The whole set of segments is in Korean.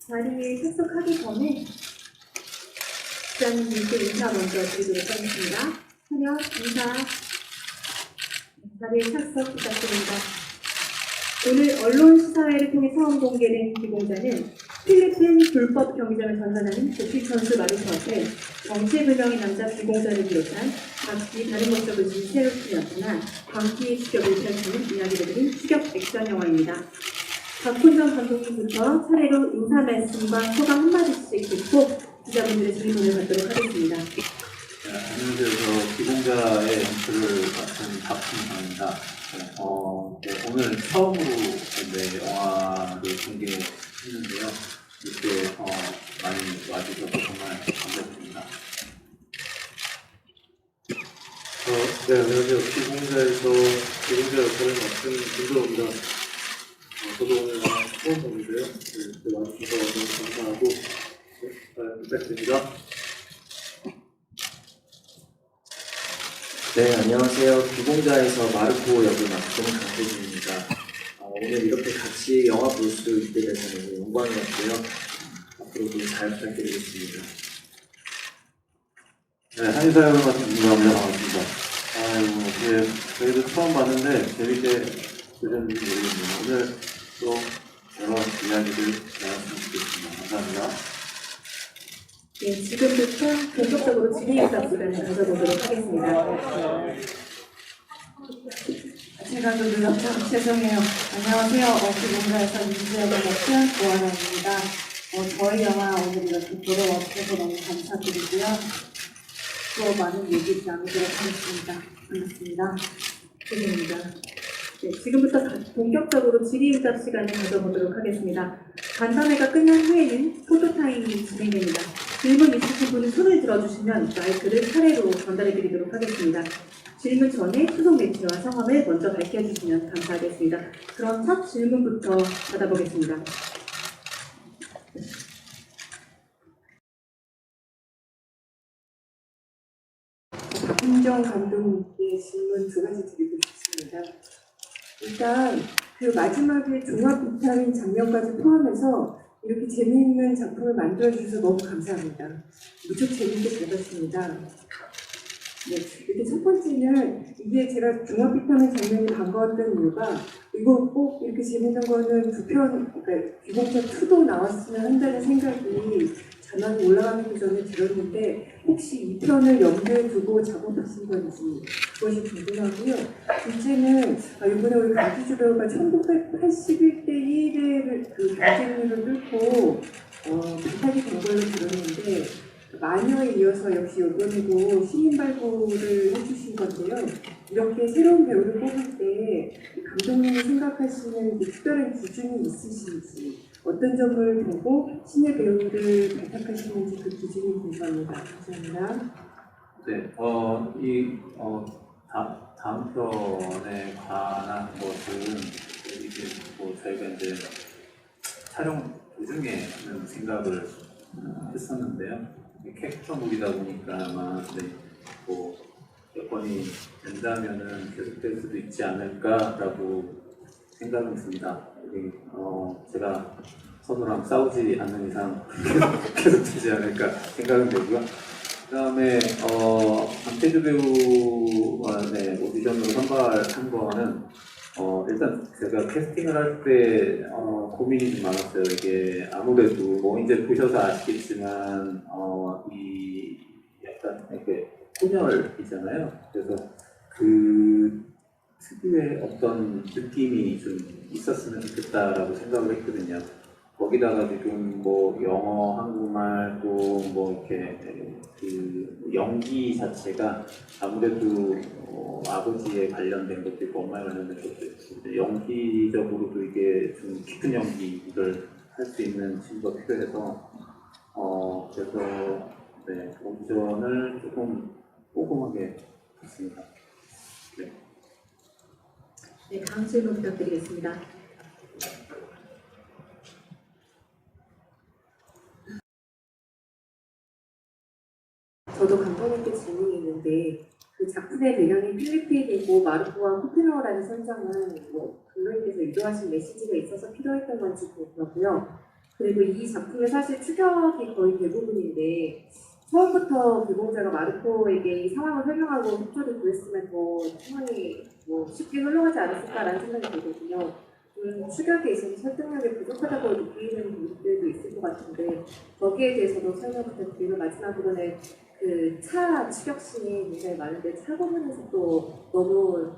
자리에 출석하기 전에 부장님께 인사 먼저 드리도록 하겠습니다. 차렷 인사. 자리에 출석 부탁드립니다. 오늘 언론시사회를 통해 처음 공개된 기공자는 필리핀 불법 경기장을 전산하는 도피 선수 마르코한테 정체불명의 남자 기공자를 비롯한 각기 다른 목적을 지닌 새롭게 나타난 광기의 추격을 펼치는 이야기를 드린 추격 액션 영화입니다. 박훈정 감독님부터 차례로 인사 말씀과 소감 한마디씩 듣고 기자분들의 질문을 받도록 하겠습니다. 안녕하세요. 저 기공자의 연출을 맡은 박훈정입니다. 오늘 처음으로 영화를 공개했는데요. 이렇게 많이 와주셔서 정말 감사드립니다. 안녕하세요. 기공자 역할을 맡은 김도호입니다. 저도 오늘 처음 보는데요. 와주셔서 너무 감사하고 잘 부탁드립니다. 네, 안녕하세요. 기공자에서 마르코 역을 맡은 강태진입니다. 오늘 이렇게 같이 영화 볼 수 있게 돼서 너무 영광이었고요. 앞으로도 잘 부탁드리겠습니다. 네, 한의사역을 맡은 김광민이라고 반갑습니다. 저희도 처음 봤는데 재밌게 보셨는지 모르겠네요. 오늘 또 여러 이야기들 나눴으면 좋겠습니다. 감사합니다. 네, 지금부터 본격적으로 질의응답 시간을 가져보도록 하겠습니다. 제가 좀 늦었죠? 죄송해요. 안녕하세요. 기공자에서 민지역을 맡은 고아라입니다. 저희 영화 오늘 이렇게 보러 와주셔서 너무 감사드리고요. 또 많은 얘기 나누도록 하겠습니다. 반갑습니다. 죄송합니다. 네, 지금부터 본격적으로 질의응답 시간을 가져보도록 하겠습니다. 간담회가 끝난 후에는 포토타임이 진행됩니다. 질문 있으신 분은 손을 들어주시면 마이크를 차례로 전달해드리도록 하겠습니다. 질문 전에 수속 매치와 성함을 먼저 밝혀주시면 감사하겠습니다. 그럼 첫 질문부터 받아보겠습니다. 박훈정 감독님께 질문 두 가지 드리고 싶습니다. 일단 그 마지막에 종합 비타민 장면까지 포함해서 이렇게 재미있는 작품을 만들어주셔서 너무 감사합니다. 무척 재미있게 잘 봤습니다. 네, 이렇게 첫 번째는 이게 제가 종합 비타민 장면이 반가웠던 이유가 이거 꼭 이렇게 재밌는 거는 두 편, 그러니까 기공자 2도 나왔으면 한다는 생각이 자막이 올라가기 전에 들었는데 혹시 2편을 염두에 두고 작업하신 건지 그것이 궁금하고요. 둘째는 이번에 우리 강기주 배우가 1981대 1의 그 경쟁률을 뚫고 비탈이 된 걸로 들었는데 마녀에 이어서 역시 이번에도 신인 발굴을 해주신 건데요. 이렇게 새로운 배우를 뽑을 때 감독님이 생각하시는 특별한 기준이 있으신지 어떤 점을 보고 신의 배우를 발탁하시는지 그 기준이 궁금합니다. 감사합니다. 네, 다음 편에 관한 것은 이제 저희가 이제 촬영 도중에 하는 생각을 했었는데요. 캐릭터물이다 보니까 아마 여건이 된다면은 계속될 수도 있지 않을까라고 생각은 듭니다. 제가 선우랑 싸우지 않는 이상 계속되지 않을까 생각은 되고요. 그 다음에 강태주 배우와 오디션으로 선발한 거는 일단 제가 캐스팅을 할 때 고민이 좀 많았어요. 이게 아무래도 이제 보셔서 아시겠지만 이 약간 이렇게 혼혈이잖아요. 그래서 그 특유의 어떤 느낌이 좀 있었으면 좋겠다라고 생각을 했거든요. 거기다가 지금 영어, 한국말 또 이렇게 그 연기 자체가 아무래도 아버지에 관련된 것도 있고 엄마에 관련된 것도 있고 연기적으로도 이게 좀 깊은 연기를 할 수 있는 친구가 필요해서 그래서 오디션을 조금 꼼꼼하게 했습니다. 네, 다음 질문 부탁드리겠습니다. 저도 감독님께 질문이 있는데 그 작품의 배경이 필리핀이고 마르코와 코피노라는 설정은 감독님께서 유도하신 메시지가 있어서 필요했던 건지 궁금하고요. 그리고 이 작품의 사실 추격이 거의 대부분인데 처음부터 개봉자가 마르코에게 이 상황을 설명하고 속초를 구했으면 더 상황이 뭐 쉽게 흘러가지 않았을까라는 생각이 들거든요. 추격에 있어서 설득력이 부족하다고 느끼는 분들도 있을 것 같은데 거기에 대해서도 설명 부탁드리고 마지막으로는 그 차 추격신이 굉장히 많은데 차 부분에서 또 너무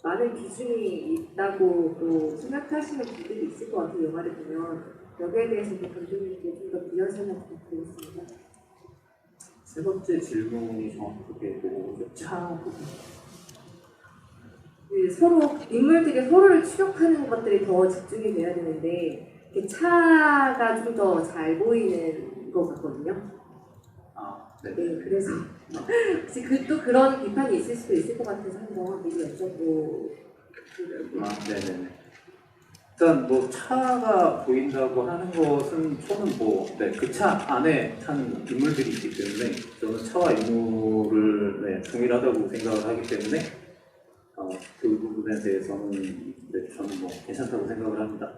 많은 기준이 있다고 또 생각하시는 분들이 있을 것 같아요. 영화를 보면 여기에 대해서도 감독님께 좀 더 부연 설명 부탁드리겠습니다. 세 번째 질문이 정확하게 뭐죠? 차 부분. 그 서로 인물들이 서로를 추격하는 것들이 더 집중이 돼야 되는데 이렇게 차가 좀 더 잘 보이는 것 같거든요. 네. 네, 그래서 혹시 또 그런 비판이 있을 수도 있을 것 같아서 한번 미리 여쭤보려고. 네네네. 일단 뭐 차가 보인다고 하는 것은 저는 그 차 안에 타는 인물들이 있기 때문에 저는 차와 인물을 동일하다고 생각을 하기 때문에 그 부분에 대해서는 저는 뭐 괜찮다고 생각을 합니다.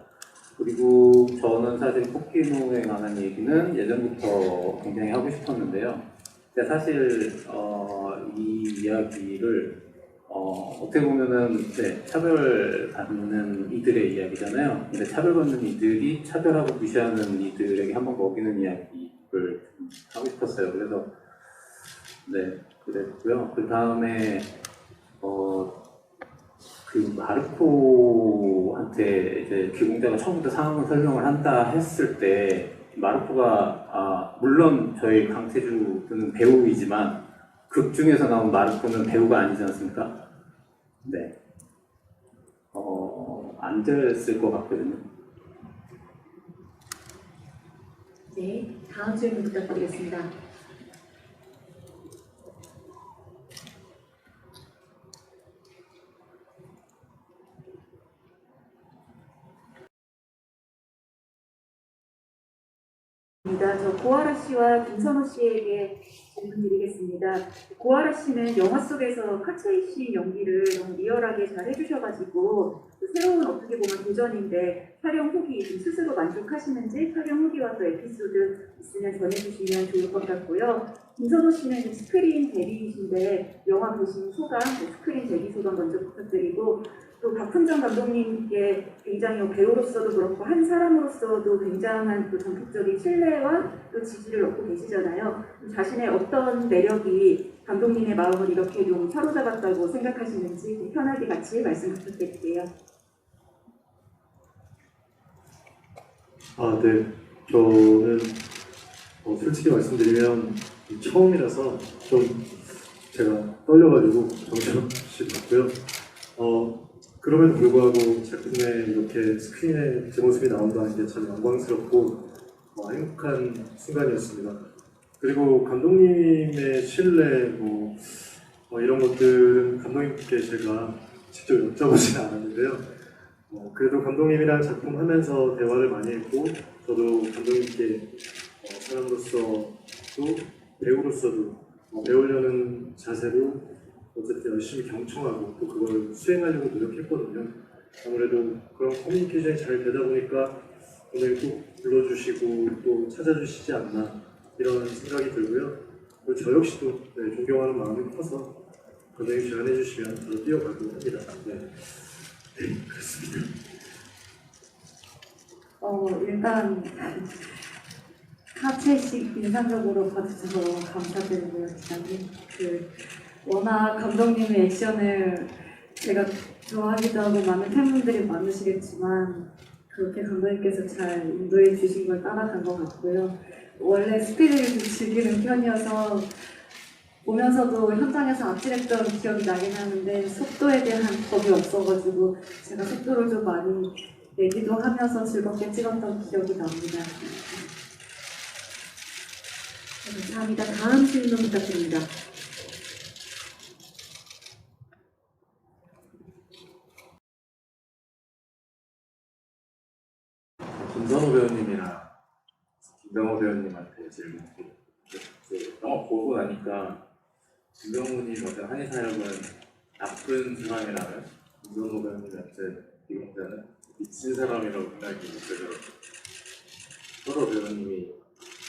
그리고 저는 사실 포키노에 관한 얘기는 예전부터 굉장히 하고 싶었는데요. 근데 사실 이 이야기를 어떻게 보면은 차별받는 이들의 이야기잖아요. 근데 차별받는 이들이 차별하고 무시하는 이들에게 한번 먹이는 이야기를 하고 싶었어요. 그래서 그랬고요. 그 다음에 그 마르코한테 이제 기공자가 처음부터 상황을 설명을 한다 했을 때 마르코가 물론 저희 강태주는 배우이지만 극 중에서 나온 마르코는 배우가 아니지 않습니까? 네. 안 됐을 것 같거든요. 네, 다음 질문 부탁드리겠습니다. 저 고아라 씨와 김선호 씨에게 질문 드리겠습니다. 고아라 씨는 영화 속에서 카차이 씨 연기를 너무 리얼하게 잘 해주셔가지고 새로운 어떻게 보면 도전인데 촬영 후기 좀 스스로 만족하시는지 촬영 후기와 또 에피소드 있으면 전해주시면 좋을 것 같고요. 김선호 씨는 스크린 데뷔이신데 영화 보신 소감, 스크린 데뷔 소감 먼저 부탁드리고 또 박훈정 감독님께 굉장히 배우로서도 그렇고 한 사람으로서도 굉장한 또 전폭적인 신뢰와 또 지지를 얻고 계시잖아요. 자신의 어떤 매력이 감독님의 마음을 이렇게 좀 사로잡았다고 생각하시는지 편하게 같이 말씀 부탁드릴게요. 네. 저는 솔직히 말씀드리면 처음이라서 좀 제가 떨려가지고 정신없이 봤고요. 그럼에도 불구하고 작품에 이렇게 스크린에 제 모습이 나온다는 게 참 영광스럽고 행복한 순간이었습니다. 그리고 감독님의 신뢰 이런 것들은 감독님께 제가 직접 여쭤보지는 않았는데요. 그래도 감독님이랑 작품 하면서 대화를 많이 했고 저도 감독님께 사람으로서도 배우로서도 배우려는 자세로 어쨌든 열심히 경청하고 또 그걸 수행하려고 노력했거든요. 아무래도 그런 커뮤니케이션이 잘 되다 보니까 오늘 또 불러주시고 또 찾아주시지 않나 이런 생각이 들고요. 그리고 저 역시도 존경하는 마음이 커서 감독님 제안해 주시면 저도 뛰어가고 합니다. 그렇습니다. 일단 카체식 인상적으로 봐주셔서 감사드리고요, 기자님. 워낙 감독님의 액션을 제가 좋아하기도 하고 많은 팬분들이 많으시겠지만 그렇게 감독님께서 잘 인도해 주신 걸 따라간 것 같고요. 원래 스피드를 좀 즐기는 편이어서 보면서도 현장에서 아찔했던 기억이 나긴 하는데 속도에 대한 겁이 없어가지고 제가 속도를 좀 많이 내기도 하면서 즐겁게 찍었던 기억이 납니다. 감사합니다. 다음 질문 부탁드립니다. 김선호 배우님이랑 김병호 배우님한테 질문 드릴게요. 영화 보고 나니까 김병호님 어떤 한의사역은 나쁜 사람이라면 김선호 배우님한테 이공자는 미친 사람이라고 생각이 들더라고요. 서로 배우님이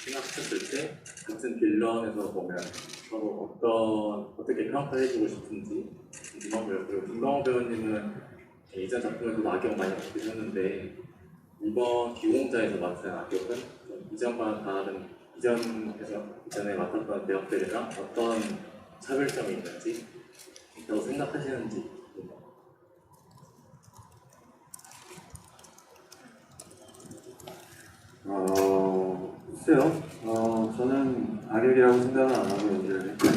생각하셨을 때 같은 빌런에서 보면 서로 어떻게 평가해주고 싶은지 궁금하고요. 그리고 김광호 배우님은 이전 작품에서도 악역 많이 맡으셨는데 이번 기공자에서 맡은 악역은 좀 이전과 다른 이전에 맡았던 배역들이랑 어떤 차별점이 있는지 있다고 생각하시는지. 글쎄요. 저는 악역이라고 생각은 안 하고 연기를 했고요.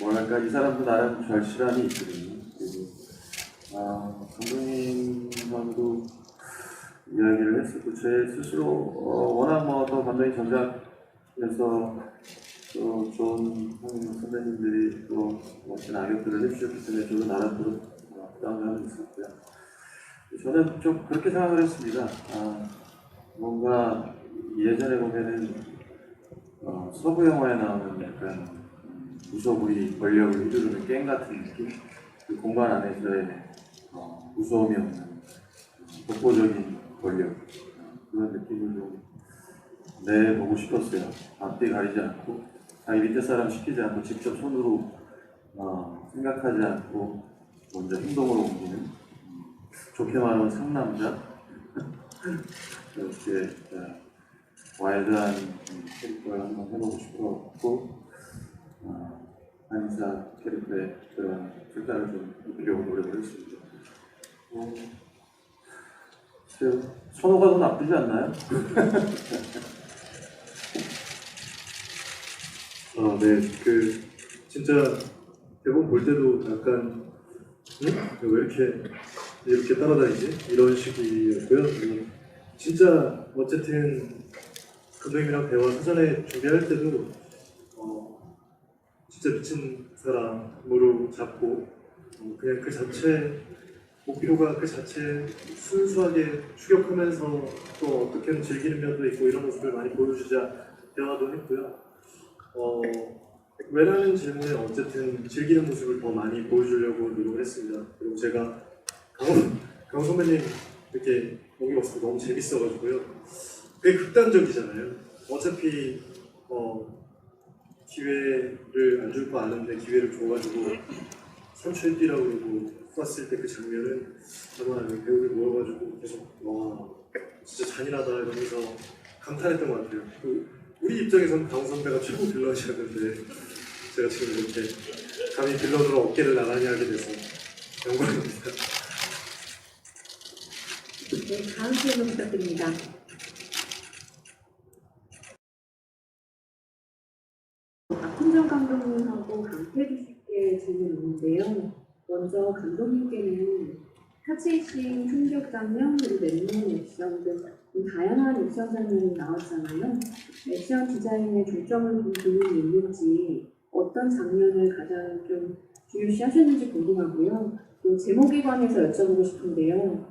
뭐랄까, 이 사람도 나름 절실함이 있거든요. 그리고, 감독님하고도 이야기를 했었고, 제 스스로, 워낙 또 감독님 전작에서 또 좋은 선배님들이 또 멋진 악역들을 해주셨기 때문에 저도 나름대로 부담감이 있었고요. 저는 좀 그렇게 생각을 했습니다. 뭔가 예전에 보면은 서부 영화에 나오는 약간 무서부리 권력을 휘두르는 게임 같은 느낌? 그 공간 안에서의 무서움이 없는 독보적인 권력 그런 느낌을 좀 내보고 싶었어요. 앞뒤 가리지 않고 자기 밑에 사람 시키지 않고 직접 손으로 생각하지 않고 먼저 행동으로 옮기는 좋게 말하면 상남자 이렇게 와일드한 캐릭터를 한번 해보고 싶었고 한의사 캐릭터의 그런 색깔을 좀 입으려고 노력을 했습니다. 선호가 더 나쁘지 않나요? 네, 진짜 대본 볼 때도 약간 왜 이렇게 따라다니지? 이런 식이었고요. 진짜 어쨌든 감독님이랑 대화 사전에 준비할 때도 진짜 미친 사람으로 잡고 그냥 그 자체 목표가 그 자체 순수하게 추격하면서 또 어떻게든 즐기는 면도 있고 이런 모습을 많이 보여주자 대화도 했고요. 왜라는 질문에 어쨌든 즐기는 모습을 더 많이 보여주려고 노력을 했습니다. 그리고 제가 강호 선배님 이렇게 연기 봤을 때 너무 재밌어가지고요. 꽤 극단적이잖아요. 어차피 기회를 안 줄 거 아는데 기회를 줘가지고 3초에 뛰라고 그러고 쐈을 때 그 장면은 아마 배우들 모여가지고 계속 와 진짜 잔인하다 이러면서 감탄했던 것 같아요. 우리 입장에서는 강호 선배가 최고 빌런이었는데 제가 지금 이렇게 감히 빌런으로 어깨를 나란히 하게 돼서 영광입니다. 네, 다음 질문 부탁드립니다. 박훈정 감독님하고 강태규 씨께 질문이 있는데요. 먼저 감독님께는 카체이싱, 충격 장면, 그리고 맨몸 액션 등 다양한 액션 장면이 나왔잖아요. 액션 디자인에 중점을 둔 부분이 있는지, 어떤 장면을 가장 좀 중요시 하셨는지 궁금하고요. 또 제목에 관해서 여쭤보고 싶은데요.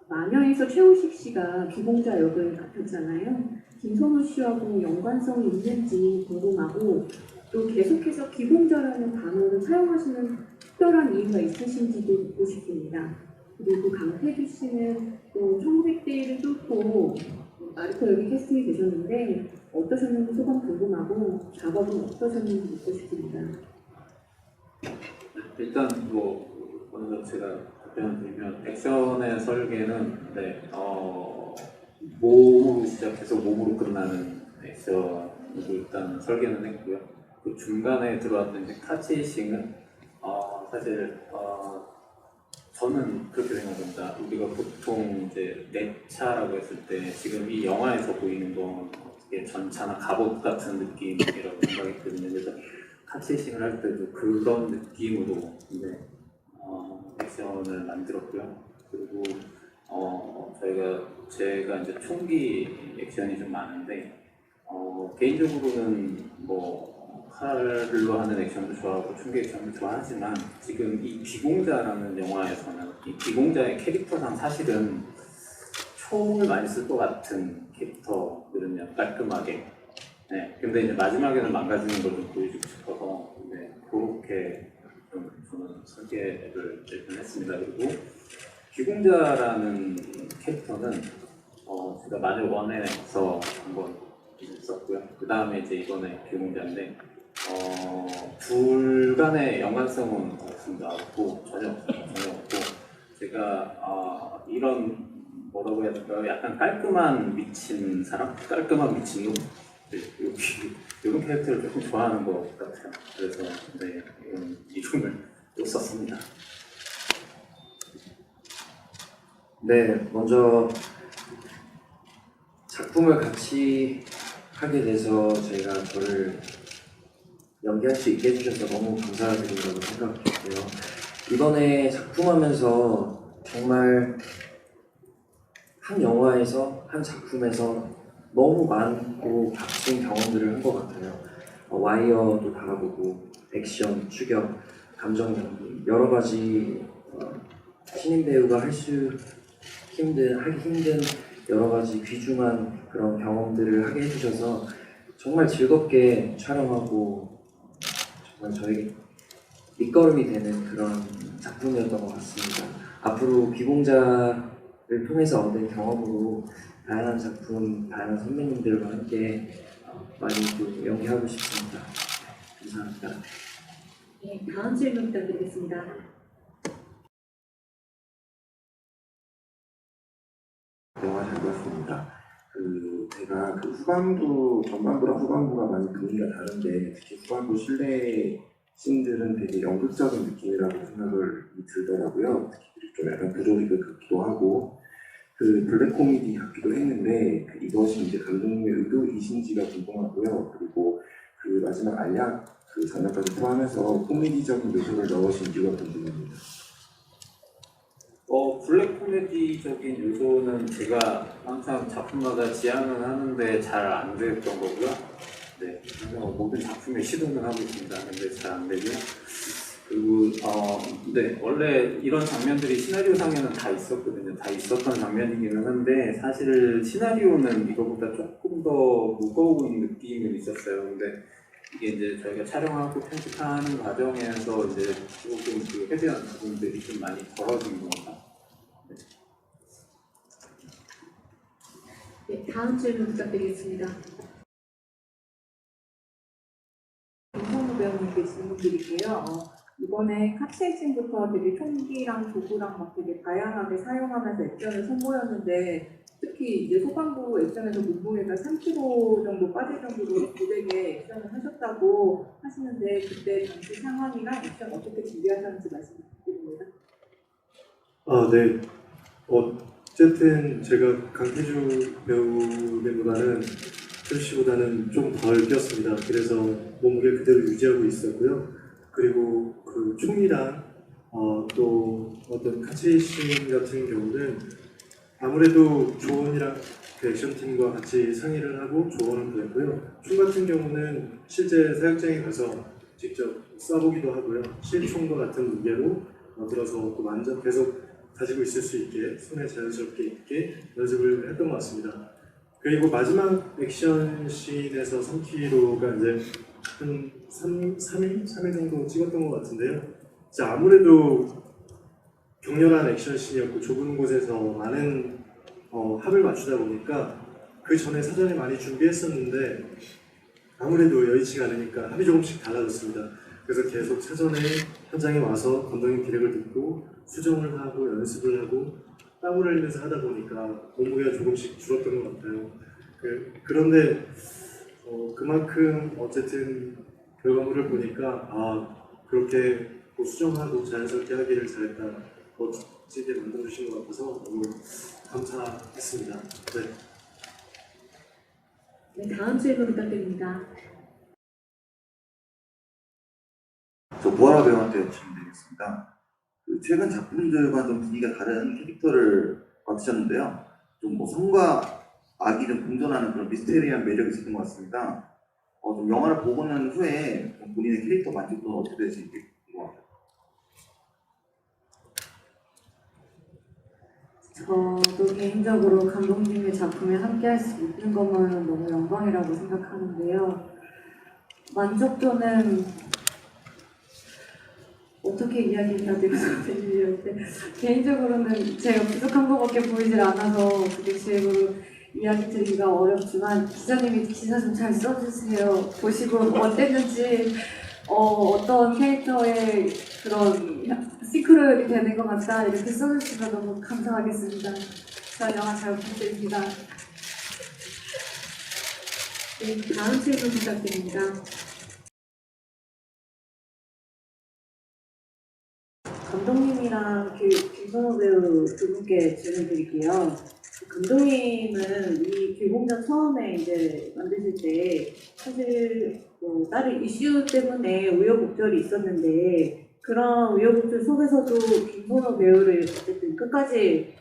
마녀에서 최우식 씨가 기공자 역을 맡았잖아요. 김선호 씨하고 연관성이 있는지 궁금하고, 또 계속해서 기공자라는 단어를 사용하시는 특별한 이유가 있으신지도 묻고 싶습니다. 그리고 강태규 씨는 또 1900대를 뚫고 마르코 역에 캐스팅이 되셨는데 어떠셨는지 소감 궁금하고 작업은 어떠셨는지 묻고 싶습니다. 일단 먼저 제가 답변을 드리면 액션의 설계는 몸으로 시작해서 몸으로 끝나는 액션으로 일단 설계는 했고요. 그 중간에 들어왔던 이제 카체이싱은 사실 저는 그렇게 생각합니다. 우리가 보통 이제 내차라고 했을 때 지금 이 영화에서 보이는 건 어떻게 전차나 갑옷 같은 느낌이라고 생각했거든요. 그래서 카체이싱을 할 때도 그런 느낌으로 이제 액션을 만들었고요. 그리고 제가 이제 총기 액션이 좀 많은데 개인적으로는 칼로 하는 액션도 좋아하고 총기 액션도 좋아하지만 지금 이 비공자라는 영화에서는 이 비공자의 캐릭터상 사실은 총을 많이 쓸 것 같은 캐릭터거든요. 깔끔하게. 네. 근데 이제 마지막에는 망가지는 걸 좀 보여주고 싶어서 그렇게 좀 저는 설계를 일단 했습니다. 그리고 비공자라는 캐릭터는 제가 마늘 원에서 한번 있었고요. 그 다음에 이제 이번에 비공자인데 둘 간의 연관성은 없습니다. 없고 전혀 없고 제가 이런 뭐라고 해야 될까요? 약간 깔끔한 미친 사람? 깔끔한 미친놈? 네, 이런 캐릭터를 조금 좋아하는 것 같아요. 그래서 네, 이런 이름을 또 썼습니다. 네, 먼저 작품을 같이 하게 돼서 저희가 저를 연기할 수 있게 해주셔서 너무 감사드린다고 생각했고요. 이번에 작품하면서 정말 한 영화에서, 한 작품에서 너무 많고 값진 경험들을 한 것 같아요. 와이어도 바라보고, 액션, 추격, 감정 연기, 여러 가지 신인 배우가 하기 힘든 여러 가지 귀중한 그런 경험들을 하게 해주셔서 정말 즐겁게 촬영하고 정말 저에게 밑거름이 되는 그런 작품이었던 것 같습니다. 앞으로 비공자를 통해서 얻은 경험으로 다양한 작품, 다양한 선배님들과 함께 많이 또 연기하고 싶습니다. 감사합니다. 네, 다음 질문 부탁드리겠습니다. 영화 잘 봤습니다. 제가 후반부, 전반부랑 후반부가 많이 분위기가 다른데 특히 후반부 실내 씬들은 되게 연극적인 느낌이라고 생각을 들더라고요. 특히 좀 약간 부조리들 같기도 하고 블랙 코미디 같기도 했는데 이것이 이제 감독님의 의도이신지가 궁금하고요. 그리고 마지막 알약 장면까지 포함해서 코미디적인 요소를 넣으신 이유가 궁금합니다. 블랙 코미디적인 요소는 제가 항상 작품마다 지향을 하는데 잘 안 됐던 거고요. 네, 모든 작품에 시도는 하고 있습니다. 근데 잘 안 되고요. 그리고 네, 원래 이런 장면들이 시나리오상에는 다 있었거든요. 다 있었던 장면이기는 한데 사실 시나리오는 이거보다 조금 더 무거운 느낌은 있었어요. 근데 이게 이제 저희가 촬영하고 편집하는 과정에서 이제 조금 헤비한 부분들이 좀 많이 덜어진 것 같아요. 네, 다음 질문 부탁드리겠습니다. 김성우 배우님께 질문 드릴게요. 이번에 컷세이팅부터 되게 총기랑 도구랑 막 되게 다양하게 사용하면서 액션을 선보였는데 특히 이제 후반부 액션에서 몸무게가 3kg 정도 빠질 정도로 고되게 액션을 하셨다고 하시는데 그때 당시 상황이랑 액션 어떻게 준비하셨는지 말씀 부탁드립니다. 네. 어쨌든 제가 강태주 배우보다는 표시보다는 좀 덜 뛰었습니다. 그래서 몸무게 그대로 유지하고 있었고요. 그리고 총이랑 또 어떤 카체이신 같은 경우는 아무래도 조언이랑 액션팀과 같이 상의를 하고 조언을 구했고요. 총 같은 경우는 실제 사육장에 가서 직접 쏴보기도 하고요. 실총과 같은 무게로 들어서 또 완전 계속 가지고 있을 수 있게 손에 자연스럽게 있게 연습을 했던 것 같습니다. 그리고 마지막 액션 씬에서 3kg가 이제 한 3일 정도 찍었던 것 같은데요. 아무래도 격렬한 액션 씬이었고 좁은 곳에서 많은 합을 맞추다 보니까 그 전에 사전에 많이 준비했었는데 아무래도 여의치가 않으니까 합이 조금씩 달라졌습니다. 그래서 계속 사전에 현장에 와서 감독님 기획을 듣고 수정을 하고 연습을 하고 땀을 흘리면서 하다 보니까 몸무게가 조금씩 줄었던 것 같아요. 그런데 그만큼 어쨌든 결과물을 보니까 그렇게 수정하고 자연스럽게 하기를 잘했다. 멋지게 만들어주신 것 같아서 너무 감사했습니다. 네, 다음 질문 부탁드립니다. 저 보아라 배우한테 질문드리겠습니다. 최근 작품들과 좀 분위기가 다른 캐릭터를 맡으셨는데요. 좀 성과 악이 좀 공존하는 그런 미스테리한 매력이 있었던 것 같습니다. 좀 영화를 보고 난 후에 본인의 캐릭터 만족도는 어떻게 되실지 궁금합니다. 저도 개인적으로 감독님의 작품에 함께할 수 있는 것만으로 너무 영광이라고 생각하는데요. 만족도는 어떻게 이야기해야 될지 모르겠는데 개인적으로는 제가 부족한 것밖에 보이질 않아서 그게 제로 이야기 드리기가 어렵지만 기자님이 기사 좀 잘 써주세요. 보시고 어땠는지 어떤 캐릭터의 그런 시크릿이 되는 것 같다 이렇게 써주시면 너무 감사하겠습니다. 저 영화 잘 부탁드립니다. 네, 다음 질문 부탁드립니다. 감독님이랑 김선호 배우 두 분께 질문 드릴게요. 감독님은 이 귀공자 처음에 이제 만드실 때 사실 뭐 다른 이슈 때문에 우여곡절이 있었는데 그런 우여곡절 속에서도 김선호 배우를 어쨌든 끝까지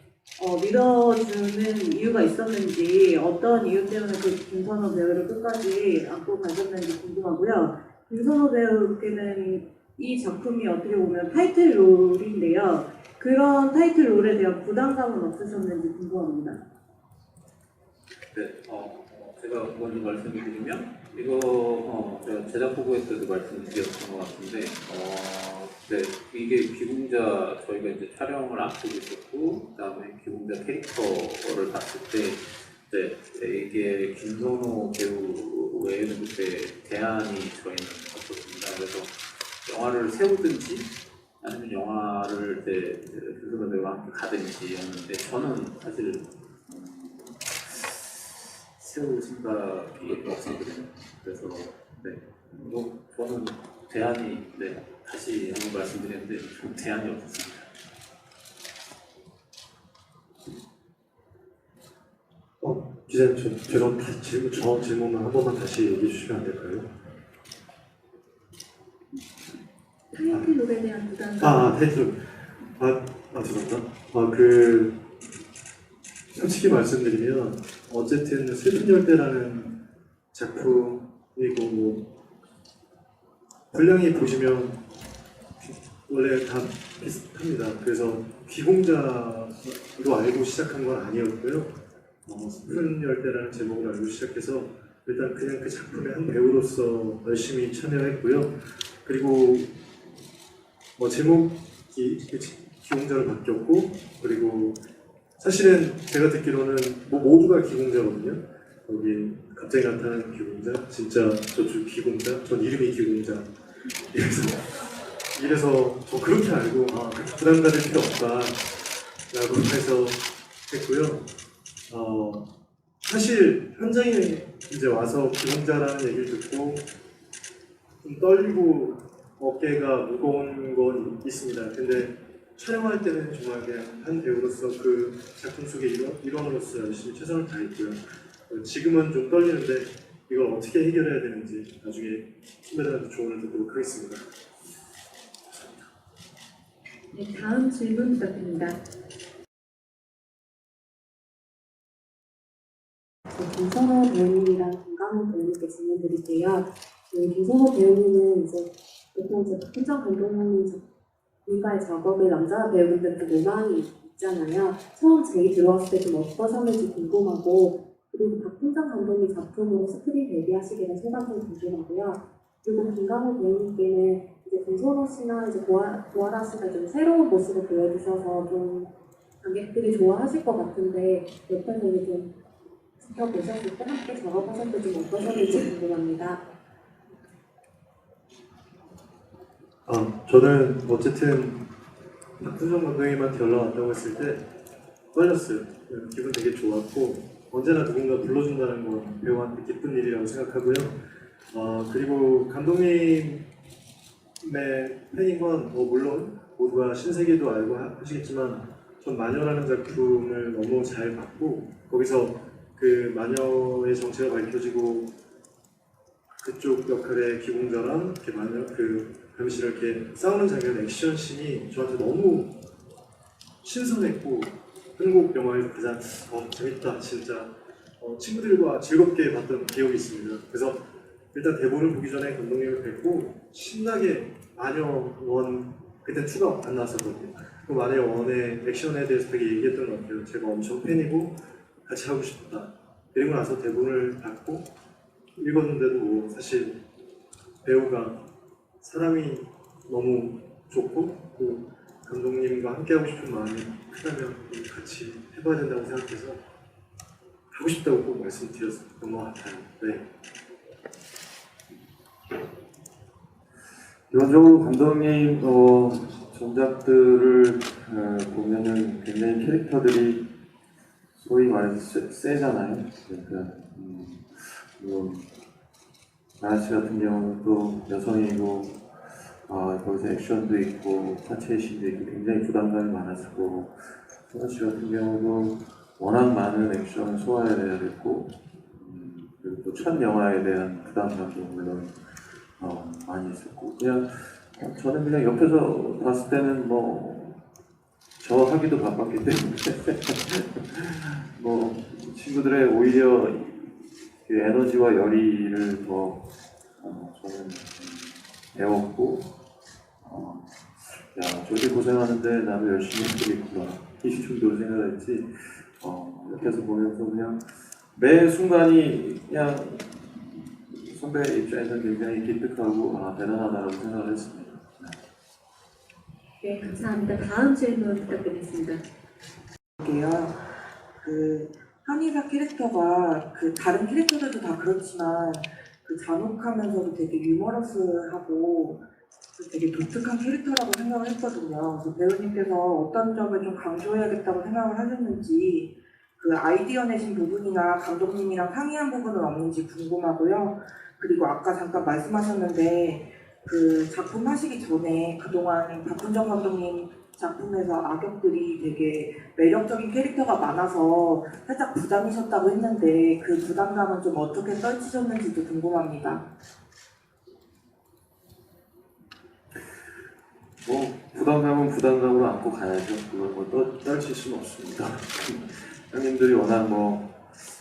믿어주는 이유가 있었는지 어떤 이유 때문에 그 김선호 배우를 끝까지 안고 가셨는지 궁금하고요. 김선호 배우께는 이 작품이 어떻게 보면 타이틀롤인데요. 그런 타이틀롤에 대한 부담감은 없으셨는지 궁금합니다. 네, 제가 먼저 말씀을 드리면 이거 제가 제작 보고회 때도 말씀드렸던 것 같은데 네, 이게 귀공자 저희가 이제 촬영을 앞두고 있었고 그다음에 귀공자 캐릭터를 봤을 때 네, 이게 김선호 배우 외에는 그때 대안이 저희는 없었습니다. 그래서 영화를 세우든지 아니면 영화를 김선호 배우와 함께 가든지였는데 저는 사실 세울 생각이 없었거든요. 그래서 네, 저는 대안이 다시 한번 말씀드리는데 대안이 없었습니다. 기자님, 제가 저 질문만 한 번만 다시 얘기해 주시면 안 될까요? 타이틀롤에 대한 부담감. 타이틀. 죄송합니다. 솔직히 말씀드리면, 어쨌든 슬픈 열대라는 작품이고, 분량이 보시면 원래 다 비슷합니다. 그래서 귀공자로 알고 시작한 건 아니었고요. 슬픈 열대라는 제목을 알고 시작해서 일단 그냥 그 작품의 한 배우로서 열심히 참여했고요. 그리고 제목이 기공자로 바뀌었고, 그리고 사실은 제가 듣기로는 모두가 기공자거든요. 여기 갑자기 나타나는 기공자, 진짜 저쪽 기공자, 전 이름이 기공자. 이래서 저 그렇게 알고 부담 가질 필요 없다라고 해서 했고요. 사실 현장에 이제 와서 기공자라는 얘기를 듣고 좀 떨리고 어깨가 무거운 건 있습니다. 근데 촬영할 때는 정말 그냥 한 배우로서 그 작품 속의 일원으로서 열심히 최선을 다했고요. 지금은 좀 떨리는데 이걸 어떻게 해결해야 되는지 나중에 선배들한테 조언을 듣도록 하겠습니다. 네, 다음 질문 부탁드립니다. 김선호 배우님이랑 김강훈 배우님께 질문 드릴게요. 김선호 배우님은 이제 보통 이제 박훈정 감독님 일가의 작업에 남자 배우분들도 로망이 있잖아요. 처음 제이 들어왔을 때 좀 어떠셨는지 궁금하고, 그리고 박훈정 감독님 작품으로 스크린 데뷔하시게 된 소감도 궁금하고요. 그리고 김강훈 배우님께는 이제 김선호 씨나 이제 고아라 씨가 좀 새로운 모습을 보여주셔서 좀 관객들이 좋아하실 것 같은데 옆에서 좀 지켜보셨을 때 함께 작업하실 때 좀 어떠셨는지 궁금합니다. 저는 어쨌든 박훈정 감독님한테 연락 왔다고 했을 때 떨렸어요. 기분 되게 좋았고, 언제나 누군가 불러준다는 건 배우한테 기쁜 일이라고 생각하고요. 그리고 감독님의 팬인 건 물론 모두가 신세계도 알고 하시겠지만 전 마녀라는 작품을 너무 잘 봤고, 거기서 그 마녀의 정체가 밝혀지고 그쪽 역할의 기공자랑 이렇게 마녀 변씨를 이렇게 싸우는 장면 액션씬이 저한테 너무 신선했고 한국 영화에서 가장 재밌다 진짜 친구들과 즐겁게 봤던 기억이 있습니다. 그래서 일단 대본을 보기 전에 감독님을 뵙고 신나게 마녀 1 그때 2가 안 나왔었거든요. 그 마녀 1의 액션에 대해서 되게 얘기했던 것 같아요. 제가 엄청 팬이고 같이 하고 싶다. 그리고 나서 대본을 받고 읽었는데도 사실 배우가 사람이 너무 좋고 또 감독님과 함께 하고 싶은 마음이 크다면 같이 해봐야 된다고 생각해서 하고 싶다고 꼭 말씀드렸던 것 같아요. 네. 기본적으로 감독님 전작들을 보면은 굉장히 캐릭터들이 소위 말해서 세잖아요. 그러니까 나아씨 같은 경우는 또 여성이고 거기서 액션도 있고 파체신도 있고 굉장히 부담감이 많았고 소아씨 같은 경우도 워낙 많은 액션을 소화해야 됐고 그리고 또 첫 영화에 대한 부담감도 물론 많이 있었고 그냥 저는 그냥 옆에서 봤을 때는 저 하기도 바빴기 때문에 친구들의 오히려 그 에너지와 열의를 더 저는 배웠고 야 저렇게 고생하는데 나도 열심히 하고 있구나 이 정도로 생각했지 이렇게 해서 보면서 그냥 매 순간이 그냥 선배 입장에서 굉장히 기특하고 대단하다고 생각을 했습니다. 네, 감사합니다. 다음 질문 부탁드리겠습니다. 그 한의사 캐릭터가 그 다른 캐릭터들도 다 그렇지만 그 잔혹하면서도 되게 유머러스하고 되게 독특한 캐릭터라고 생각을 했거든요. 그래서 배우님께서 어떤 점을 좀 강조해야겠다고 생각을 하셨는지 그 아이디어 내신 부분이나 감독님이랑 상의한 부분은 없는지 궁금하고요. 그리고 아까 잠깐 말씀하셨는데 그 작품 하시기 전에 그동안 박훈정 감독님 작품에서 악역들이 되게 매력적인 캐릭터가 많아서 살짝 부담이셨다고 했는데 그 부담감은 좀 어떻게 떨치셨는지도 궁금합니다. 부담감은 부담감으로 안고 가야죠. 그걸 떨칠 수는 없습니다. 형님들이 워낙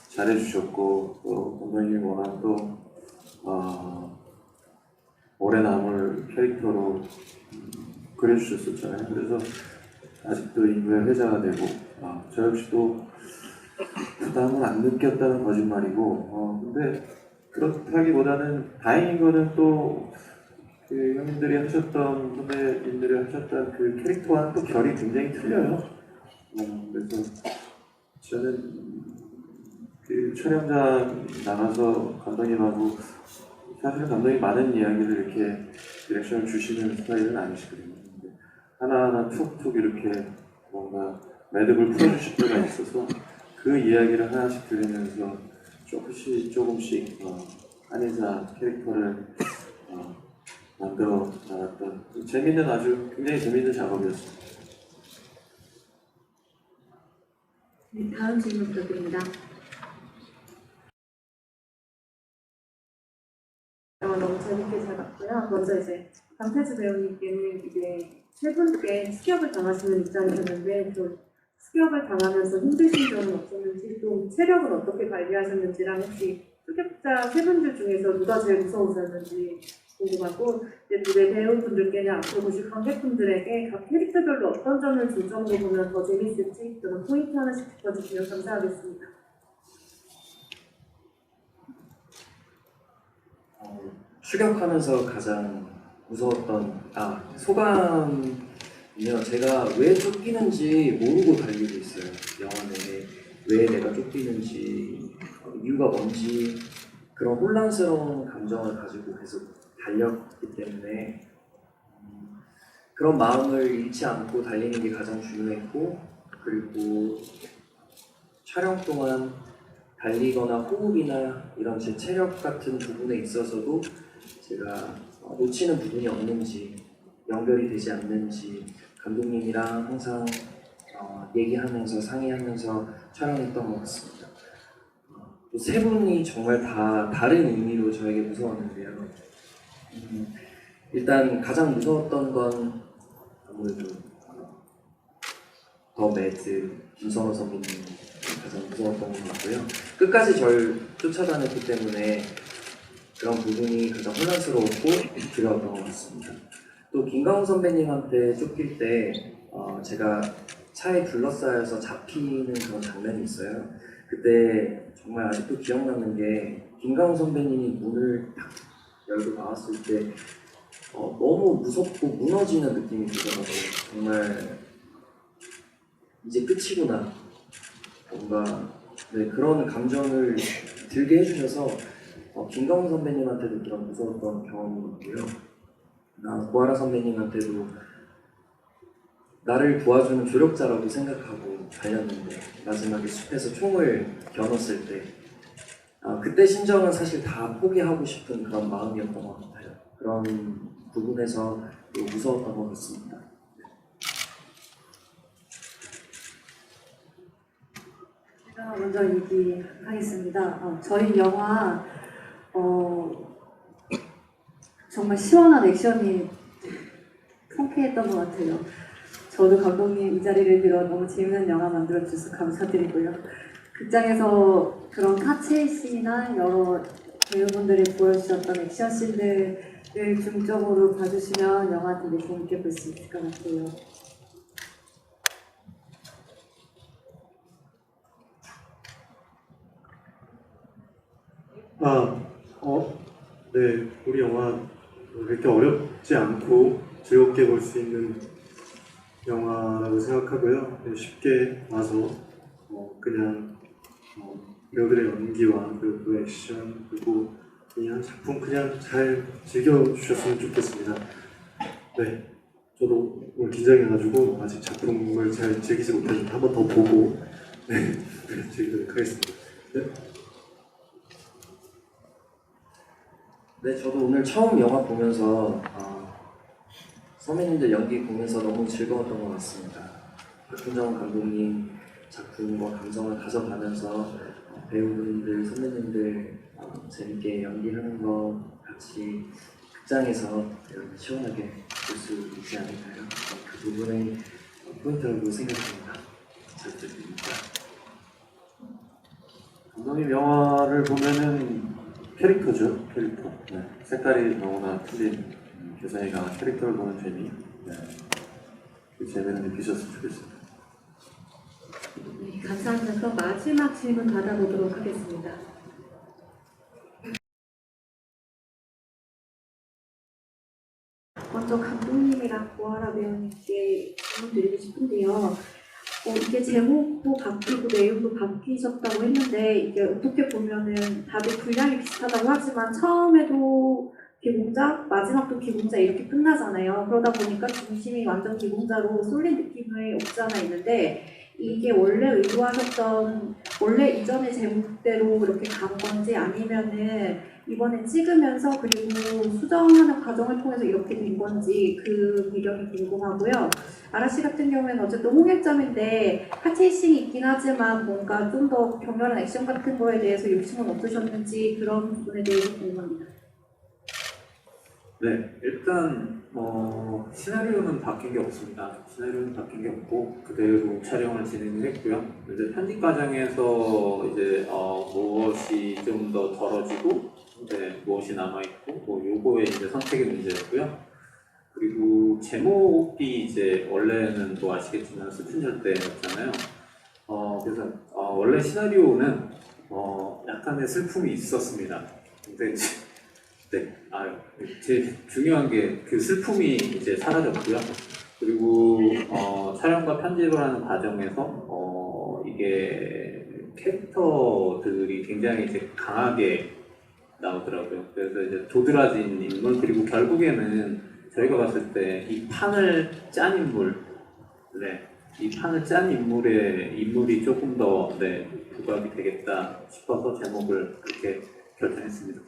잘해주셨고 또 감독님이 워낙 또 오래 남을 캐릭터로 그려주셨었잖아요. 그래서 아직도 인물의 회자가 되고 저 역시도 부담을 안 느꼈다는 거짓말이고 근데 그렇다기보다는 다행인 거는 또 그 형님들이 하셨던 선배님들이 하셨던 그 캐릭터와는 또 결이 굉장히 틀려요. 그래서 저는 그 촬영장 나가서 감독님하고 사실 감독님 많은 이야기를 이렇게 디렉션을 주시는 스타일은 아니시거든요. 하나하나 툭툭 이렇게 뭔가 매듭을 풀어주실 때가 있어서 그 이야기를 하나씩 들으면서 조금씩 한의사 캐릭터를 만들어 나갔던 아주 굉장히 재밌는 작업이었습니다. 네, 다음 질문 부탁드립니다. 너무 재밌게 잘 봤고요. 먼저 이제 강태주 배우님께는 이제 세 분께 습격을 당하시는 입장이셨는데 또 습격을 당하면서 힘드신 점은 없었는지 또 체력은 어떻게 관리하셨는지랑 혹시 습격자 세 분들 중에서 누가 제일 무서우셨는지 궁금하고 이제 네 배우분들께는 앞으로 보실 관객분들에게 각 캐릭터별로 어떤 점을 중점으로 보면 더 재밌을지 그런 포인트 하나씩 짚어주시면 감사하겠습니다. 추격하면서 가장 무서웠던 소감이요. 제가 왜 쫓기는지 모르고 달리고 있어요. 영화 내내 왜 내가 쫓기는지 이유가 뭔지 그런 혼란스러운 감정을 가지고 계속 달렸기 때문에 그런 마음을 잃지 않고 달리는 게 가장 중요했고 그리고 촬영 동안 달리거나 호흡이나 이런 제 체력 같은 부분에 있어서도 제가 놓치는 부분이 없는지 연결이 되지 않는지 감독님이랑 항상 얘기하면서 상의하면서 촬영했던 것 같습니다. 또 세 분이 정말 다 다른 의미로 저에게 무서웠는데요. 일단 가장 무서웠던 건 아무래도 더 매드 김선호 선배님 가장 무서웠던 것 같고요. 끝까지 절 쫓아다녔기 때문에 그런 부분이 가장 혼란스러웠고 두려웠던 것 같습니다. 또 김강호 선배님한테 쫓길 때 제가 차에 둘러싸여서 잡히는 그런 장면이 있어요. 그때 정말 아직도 기억나는 게 김강호 선배님이 문을 딱 열고 나왔을 때 너무 무섭고 무너지는 느낌이 들더라고요. 정말 이제 끝이구나. 뭔가 그런 감정을 들게 해주셔서 김가훈 선배님한테도 그런 무서웠던 경험이 있고요. 고아라 선배님한테도 나를 도와주는 조력자라고 생각하고 달렸는데 마지막에 숲에서 총을 겨눴을 때 그때 심정은 사실 다 포기하고 싶은 그런 마음이었던 것 같아요. 그런 부분에서 또 무서웠던 것 같습니다. 제가 먼저 얘기하겠습니다. 저희 영화 정말 시원한 액션이 통쾌했던 것 같아요. 저도 감독님 이 자리를 빌어 너무 재밌는 영화 만들어주셔서 감사드리고요. 극장에서 그런 카체이씬이나 여러 배우분들이 보여주셨던 액션씬들을 중점으로 봐주시면 영화 되게 재밌게 볼 수 있을 것 같아요. 네, 우리 영화 그렇게 어렵지 않고 즐겁게 볼 수 있는 영화라고 생각하고요. 쉽게 와서 그냥 배우들의 연기와 그리고 액션 그리고 그냥 작품 그냥 잘 즐겨주셨으면 좋겠습니다. 네, 저도 오늘 긴장해가지고 아직 작품을 잘 즐기지 못해서 한 번 더 보고 즐기도록 하겠습니다. 네, 저도 오늘 처음 영화 보면서 선배님들 연기 보면서 너무 즐거웠던 것 같습니다. 박훈정 감독님 작품과 감성을 가져가면서 배우분들, 선배님들 재밌게 연기하는 거 같이 극장에서 시원하게 볼 수 있지 않을까요? 그 부분을 포인트라고 생각합니다. 잘 부탁드립니다. 감독님 영화를 보면은 캐릭터죠, 캐릭터. 네. 색깔이 너무나 틀린 개성이 강한 캐릭터를 보는 재미. 네. 그 재미를 느끼셨으면 좋겠습니다. 네, 감사합니다. 그럼 마지막 질문 받아보도록 하겠습니다. 먼저 감독님이랑 고아라 배우님께 질문 드리고 싶은데요. 이게 제목도 바뀌고 내용도 바뀌셨다고 했는데 이게 어떻게 보면은 다들 분량이 비슷하다고 하지만 처음에도 기공자, 마지막도 기공자 이렇게 끝나잖아요. 그러다 보니까 중심이 완전 기공자로 쏠린 느낌이 없지 않아 있는데 이게 원래 의도하셨던 원래 이전의 제목대로 이렇게 간 건지 아니면은 이번에 찍으면서 그리고 수정하는 과정을 통해서 이렇게 된 건지 그 배경이 궁금하고요. 아라씨 같은 경우에는 어쨌든 홍익점인데 카체이싱이 있긴 하지만 뭔가 좀 더 격렬한 액션 같은 거에 대해서 욕심은 없으셨는지 그런 부분에 대해서 궁금합니다. 네, 일단 시나리오는 바뀐 게 없습니다. 시나리오는 바뀐 게 없고 그대로 촬영을 진행했고요. 이제 편집 과정에서 이제 무엇이 좀 더 덜어지고 무엇이 남아 있고 뭐 요거의 이제 선택의 문제였고요. 그리고 제목이 이제 원래는 또 아시겠지만 슬픈 절대였잖아요. 그래서 원래 시나리오는 약간의 슬픔이 있었습니다. 근데 제일 중요한 게 그 슬픔이 이제 사라졌고요. 그리고 촬영과 편집을 하는 과정에서 이게 캐릭터들이 굉장히 이제 강하게 나오더라고요. 그래서 이제 도드라진 인물 그리고 결국에는 저희가 봤을 때 이 판을 짠 인물, 이 판을 짠 인물이 조금 더 부각이 되겠다 싶어서 제목을 그렇게 결정했습니다.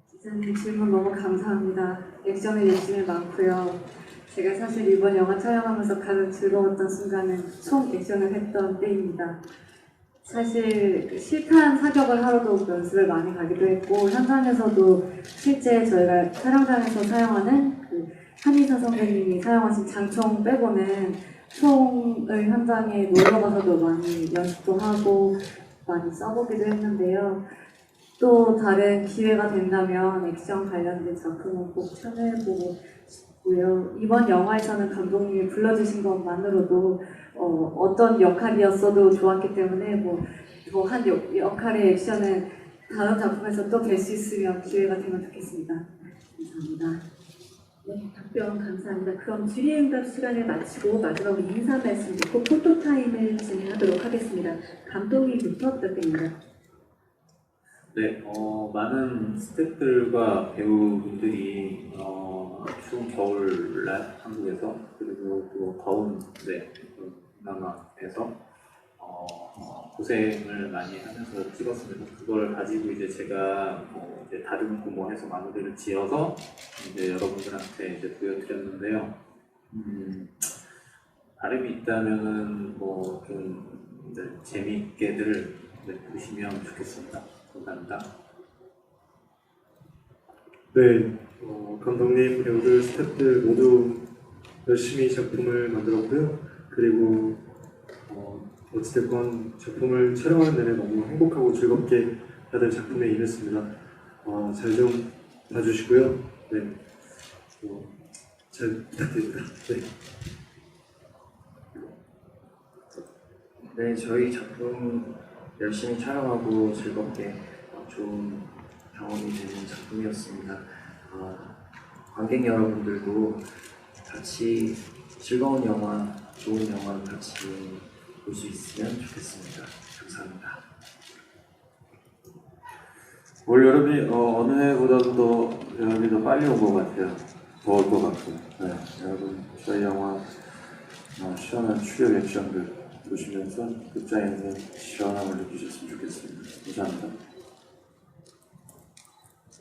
기자님 질문 너무 감사합니다. 액션의 욕심이 많고요. 제가 사실 이번 영화 촬영하면서 가장 즐거웠던 순간은 총 액션을 했던 때입니다. 사실 실탄 사격을 하러도 연습을 많이 가기도 했고 현장에서도 실제 저희가 촬영장에서 사용하는 그 한의사 선생님이 사용하신 장총 빼고는 총을 현장에 놀러 가서도 많이 연습도 하고 많이 써보기도 했는데요. 또 다른 기회가 된다면 액션 관련된 작품은 꼭 참여해보고 싶고요. 이번 영화에서는 감독님이 불러주신 것만으로도 어떤 역할이었어도 좋았기 때문에 한 역할의 액션은 다음 작품에서 또 뵐 수 있으면 기회가 되면 좋겠습니다. 감사합니다. 네, 답변 감사합니다. 그럼 질의응답 시간을 마치고 마지막으로 인사 말씀 듣고 포토타임을 진행하도록 하겠습니다. 감독님부터 부탁드립니다. 네, 많은 스태프들과 배우분들이 추운 겨울날 한국에서 그리고 또 더운 동남아에서 고생을 많이 하면서 찍었습니다. 그걸 가지고 이제 제가 이제 다듬고 뭐 해서 마무리를 지어서 이제 여러분들한테 이제 보여드렸는데요. 바람이 있다면은 뭐 좀 재미있게들 보시면 좋겠습니다. 감사합니다. 네, 감독님, 배우들, 스태프들 모두 열심히 작품을 만들었고요. 그리고 어찌됐건 작품을 촬영하는 내내 너무 행복하고 즐겁게 다들 작품에 임했습니다. 잘 좀 봐주시고요. 네, 잘 부탁드립니다. 네. 네, 저희 작품 열심히 촬영하고 즐겁게 좋은 경험이 되는 작품이었습니다. 관객 여러분들도 같이 즐거운 영화, 좋은 영화 같이 볼 수 있으면 좋겠습니다. 감사합니다. 올 여름이 어느 해보다도 더 여름이 더 빨리 온 것 같아요. 더울 것 같고. 네, 여러분 저희 영화 시원한 추력 액션들 보시면서 극장에서 시원함을 느끼셨으면 좋겠습니다. 감사합니다.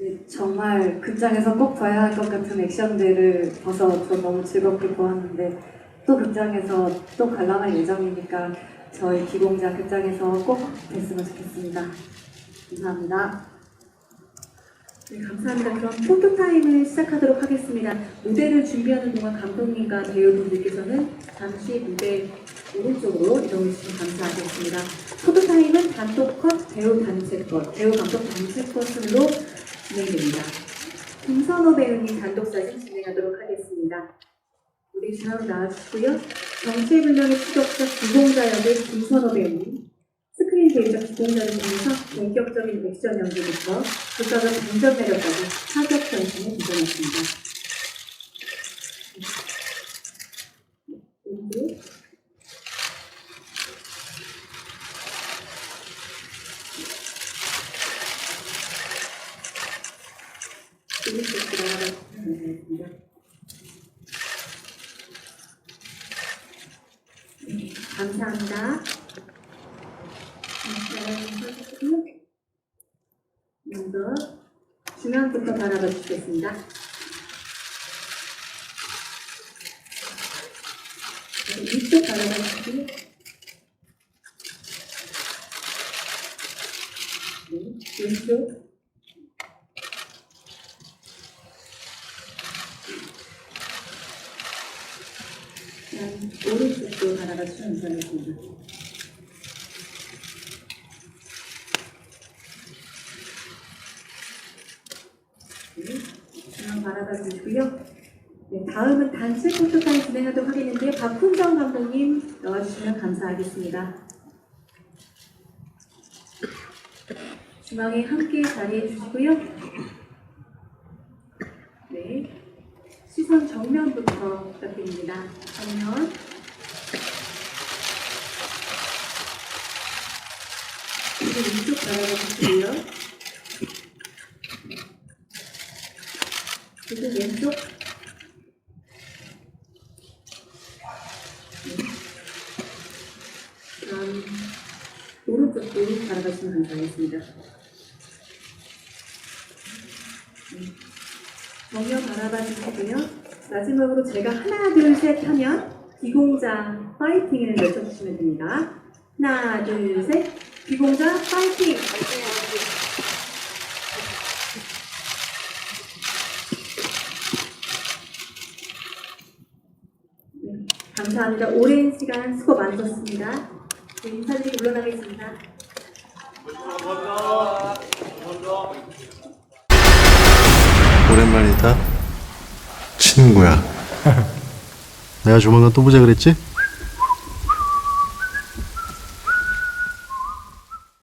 네, 정말 극장에서 꼭 봐야 할 것 같은 액션들을 봐서 저 너무 즐겁게 보았는데 또 극장에서 또 관람할 예정이니까 저희 기공자 극장에서 꼭 뵀으면 좋겠습니다. 감사합니다. 네, 감사합니다. 그럼 포토타임을 시작하도록 하겠습니다. 무대를 준비하는 동안 감독님과 배우분들께서는 잠시 무대 오른쪽으로 이동해 주시면 감사하겠습니다. 포토타임은 단독 컷, 배우 단체 컷, 배우 감독 단체 컷으로 진행됩니다. 김선호 배우님 단독 사진 진행하도록 하겠습니다. 우리 좌우로 나와주시고요. 정체불명의 추적자 기공자 역의 김선호 배우님, 스크린 배우자 기공자를 통해서 본격적인 액션 연기부터 극과적 반전 매력까지 사격 전신에 도전했습니다. 왼쪽. 오른쪽 나가겠습니다. 네, 감사합니다. 먼저 중앙부터 바라봐 주시겠습니다. 위쪽 바라봐 주시고요. 네, 왼쪽. 오른쪽도 바라봐 주시면 감사하겠습니다. 중앙 바라봐 주시고요. 네, 다음은 단체 포토타임 진행하도록 하겠는데요. 박훈정 감독님 나와주시면 감사하겠습니다. 중앙에 함께 자리해 주시고요. 네, 시선 정면부터 부탁드립니다. 정면. 그리고 왼쪽 바라봐 주시고요. 그리고 왼쪽. 오른쪽도 바라봐주시면 감사하겠습니다. 정면 바라봐주시고요. 마지막으로 제가 하나, 둘, 셋 하면 기공자 파이팅을 외쳐주시면 됩니다. 하나, 둘, 셋. 기공자 파이팅! 감사합니다. 오랜 시간 수고 많으셨습니다. 네, 인사드리고 물러나겠습니다. 오랜만이다 친구야. 내가 조만간 또 보자 그랬지?